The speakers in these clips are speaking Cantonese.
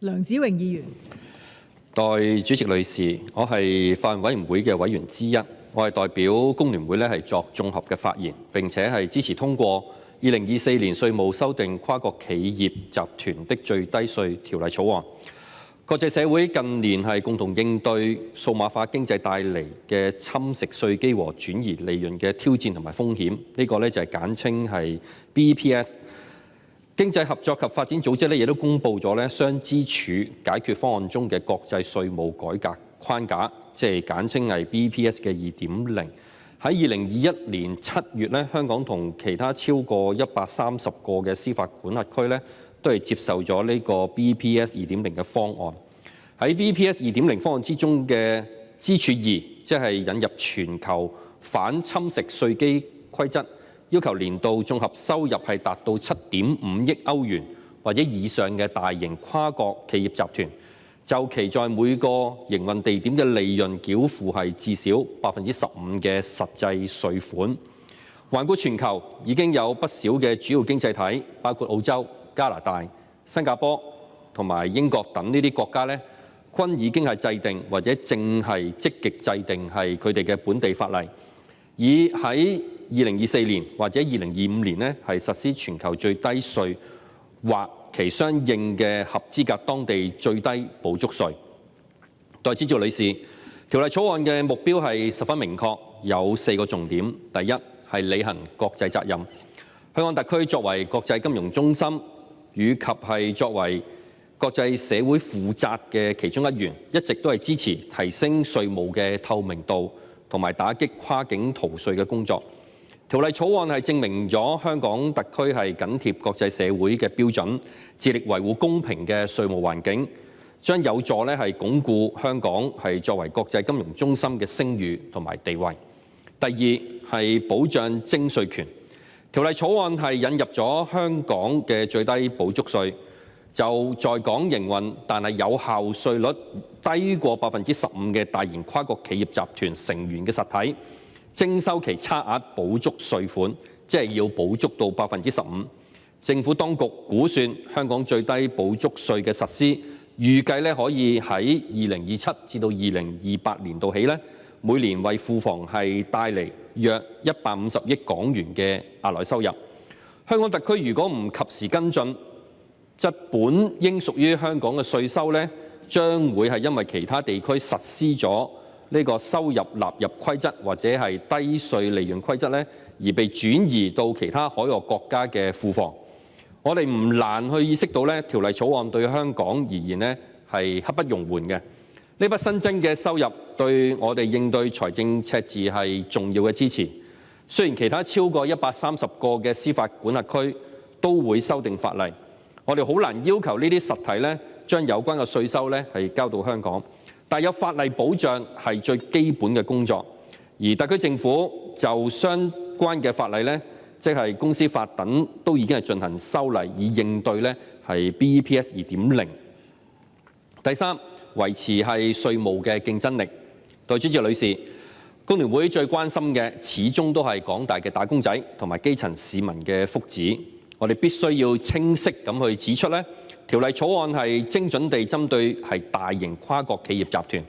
梁子穎議員。代主席女士，我係法案委員會嘅委員之一，我係代表工聯會係作綜合嘅發言，並且係支持通過2024年稅務修訂跨國企業集團的最低稅條例草案。國際社會近年係共同應對數碼化經濟帶嚟嘅侵蝕稅基和轉移利潤嘅挑戰同埋風險，呢個就係簡稱係 BEPS。經濟合作及發展組織亦都公布咗雙支柱解決方案中嘅國際稅務改革框架，即係簡稱係 BEPS 嘅2.0。喺2021年7月香港同其他超過130個嘅司法管轄區都係接受咗呢個 BEPS 2.0嘅方案。喺 BEPS 2.0方案之中嘅支柱2，即係引入全球反侵蝕稅基規則，要求年度綜合收入係達到7.5億歐元或者以上嘅大型跨國企業集團，就其在每個營運地點嘅利潤繳付係至少15%嘅實際稅款。環顧全球，已經有不少嘅主要經濟體，包括澳洲、加拿大、新加坡同埋英國等呢啲國家均已經係制定或者正係積極制定係佢哋嘅本地法例，以喺2024年或者2025年係實施全球最低稅或其相應嘅合資格當地最低補足稅。代主席女士，條例草案嘅目標係十分明確，有4個重點。第一係履行國際責任。香港特區作為國際金融中心，以及係作為國際社會負責嘅其中一員，一直都係支持提升稅務嘅透明度同埋打擊跨境逃稅嘅工作。條例草案係證明咗香港特區係緊貼國際社會嘅標準，致力維護公平嘅稅務環境，將有助係鞏固香港係作為國際金融中心嘅聲譽同埋地位。第二係保障徵稅權。條例草案係引入咗香港嘅最低補足稅，就在港營運但係有效稅率低過15%嘅大型跨國企業集團成員嘅實體，徵收其差額補足稅款，即係要補足到15%。政府當局估算香港最低補足稅嘅實施，預計可以喺2027至到2028年度起每年為庫房係帶嚟約150億港元嘅額外收入。香港特區如果唔及時跟進，則本應屬於香港嘅稅收將會係因為其他地區實施咗呢個收入納入規則或者係低稅利潤規則而被轉移到其他海外國家嘅庫房。我哋唔難去意識到條例草案對香港而言係刻不容緩嘅。呢筆新增嘅收入對我哋應對財政赤字係重要嘅支持。雖然其他超過130個嘅司法管轄區都會修訂法例，我哋好難要求呢啲實體將有關嘅稅收係交到香港，但有法例保障係最基本嘅工作。而特區政府就相關嘅法例即係公司法等，都已經係進行修例，以應對係 BEPS 2.0。第三，維持係稅務嘅競爭力。代理主席女士，工聯會最關心嘅始終都係廣大嘅打工仔同埋基層市民嘅福祉。我哋必須要清晰咁去指出條例草案係精準地針對係大型跨國企業集團。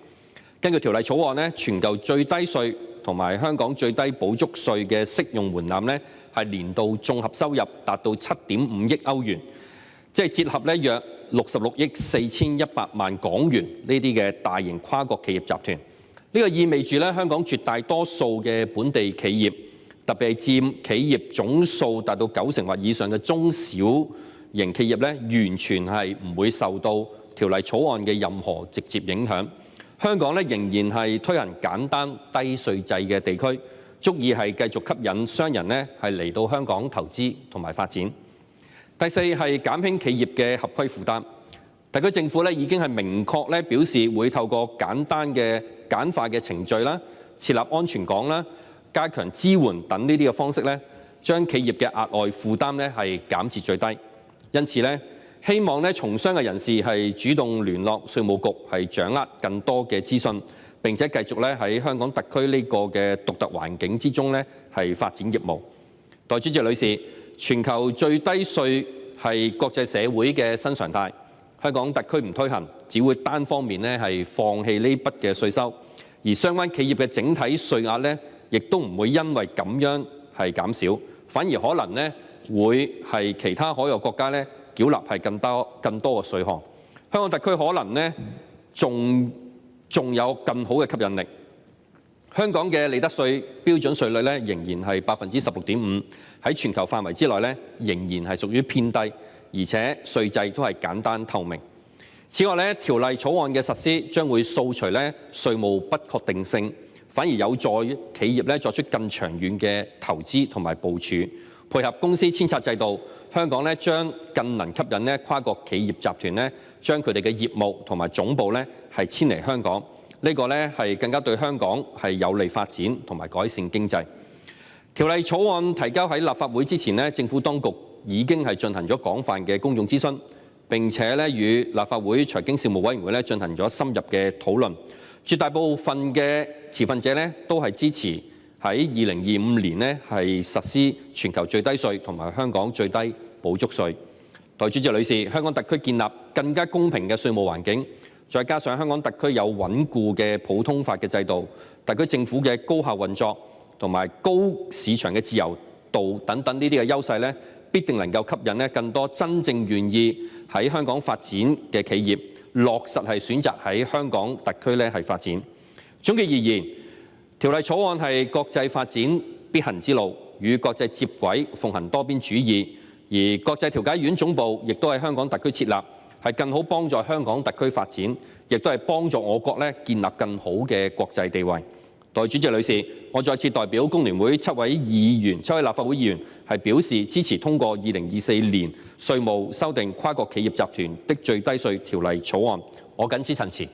根據條例草案全球最低稅同埋香港最低補足稅嘅適用門檻係年度綜合收入達到7.5億歐元，即係折合約66億4100萬港元呢啲嘅大型跨國企業集團。呢個意味住香港絕大多數嘅本地企業，特別係佔企業總數達到90%或以上嘅中小型企業完全係唔會受到條例草案嘅任何直接影響。香港仍然係推行簡單低稅制嘅地區，足以係繼續吸引商人係嚟到香港投資同埋發展。第四係減輕企業嘅合規負擔。特區政府已經係明確表示會透過簡化嘅程序啦、設立安全港啦、加強支援等呢啲嘅方式將企業嘅額外負擔係減至最低。因此希望從商嘅人士係主動聯絡稅務局，係掌握更多嘅資訊，並且繼續喺香港特區呢個嘅獨特環境之中係發展業務。代理主席女士，全球最低稅係國際社會嘅新常態。香港特區唔推行，只會單方面咧係放棄呢筆嘅稅收，而相關企業嘅整體稅額咧，亦都唔會因為咁樣係減少，反而可能咧會係其他海外國家咧繳納係更多嘅稅項。香港特區可能咧仲有更好嘅吸引力。香港嘅利得稅標準稅率咧仍然係16.5%，喺全球範圍之內咧仍然係屬於偏低，而且稅制都係簡單透明。此外咧，條例草案嘅實施將會掃除咧稅務不確定性，反而有助於企業咧作出更長遠嘅投資同埋部署。配合公司遷冊制度，香港咧將更能吸引咧跨國企業集團咧將佢哋嘅業務同埋總部咧係遷嚟香港。呢個咧係更加對香港係有利發展同埋改善經濟。條例草案提交喺立法會之前咧，政府當局已經係進行咗廣泛嘅公眾諮詢，並且咧與立法會財經事務委員會咧進行咗深入嘅討論。絕大部分嘅持份者咧都係支持喺2025年咧係實施全球最低稅同埋香港最低補足稅。代理主席女士，香港特區建立更加公平嘅稅務環境，再加上香港特區有穩固嘅普通法嘅制度，特區政府嘅高效運作同埋高市場嘅自由度等等呢啲嘅優勢咧，必定能夠吸引咧更多真正願意喺香港發展嘅企業落實係選擇喺香港特區咧係發展。總結而言，條例草案係國際發展必行之路，與國際接軌，奉行多邊主義。而國際調解院總部亦都喺香港特區設立，係更好幫助香港特區發展，亦都係幫助我國咧建立更好嘅國際地位。代理主席女士，我再次代表工聯會7位立法會議員係表示支持通過2024年稅務修訂跨國企業集團的最低稅條例草案。我謹此陳辭。